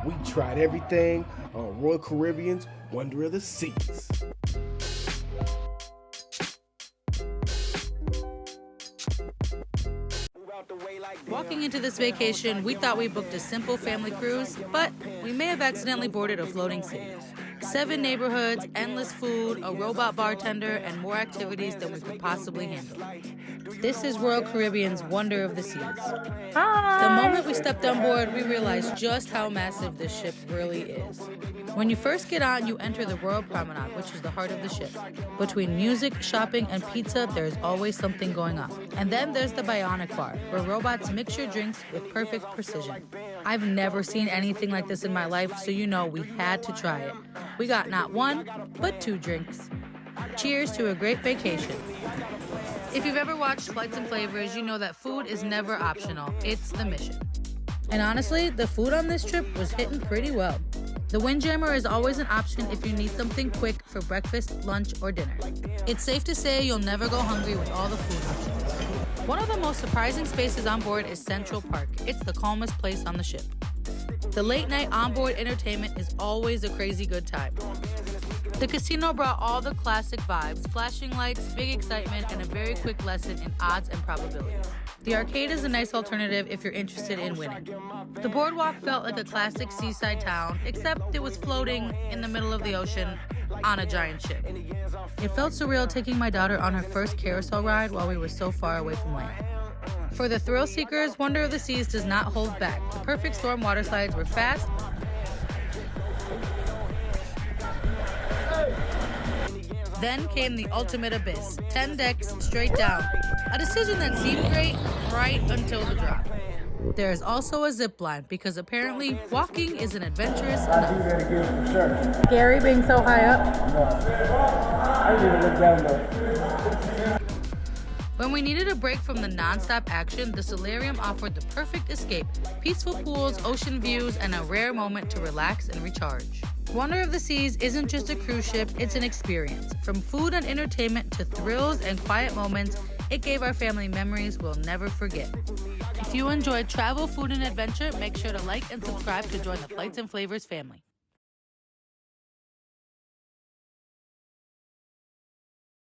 We tried everything on Royal Caribbean's Wonder of the Seas. Walking into this vacation, we thought we booked a simple family cruise, but we may have accidentally boarded a floating city. 7 neighborhoods, endless food, a robot bartender, and more activities than we could possibly handle. This is Royal Caribbean's Wonder of the Seas. The moment we stepped on board, we realized just how massive this ship really is. When you first get on, you enter the Royal Promenade, which is the heart of the ship. Between music, shopping, and pizza, there's always something going on. And then there's the Bionic Bar, where robots mix your drinks with perfect precision. I've never seen anything like this in my life, so you know we had to try it. We got not 1, but 2 drinks. Cheers to a great vacation. If you've ever watched Flights and Flavors, you know that food is never optional. It's the mission. And honestly, the food on this trip was hitting pretty well. The Windjammer is always an option if you need something quick for breakfast, lunch, or dinner. It's safe to say you'll never go hungry with all the food options. One of the most surprising spaces on board is Central Park. It's the calmest place on the ship. The late-night onboard entertainment is always a crazy good time. The casino brought all the classic vibes, flashing lights, big excitement, and a very quick lesson in odds and probabilities. The arcade is a nice alternative if you're interested in winning. The boardwalk felt like a classic seaside town, except it was floating in the middle of the ocean on a giant ship. It felt surreal taking my daughter on her first carousel ride while we were so far away from land. For the thrill seekers, Wonder of the Seas does not hold back. The Perfect Storm Waterslides were fast, then came the ultimate abyss, 10 decks straight down. A decision that seemed great right until the drop. There is also a zip line because apparently walking isn't adventurous enough. Gary being so high up. I didn't even look down though. When we needed a break from the non-stop action, the solarium offered the perfect escape, peaceful pools, ocean views, and a rare moment to relax and recharge. Wonder of the Seas isn't just a cruise ship, it's an experience. From food and entertainment to thrills and quiet moments, it gave our family memories we'll never forget. If you enjoyed travel, food, and adventure, make sure to like and subscribe to join the Flights and Flavors family.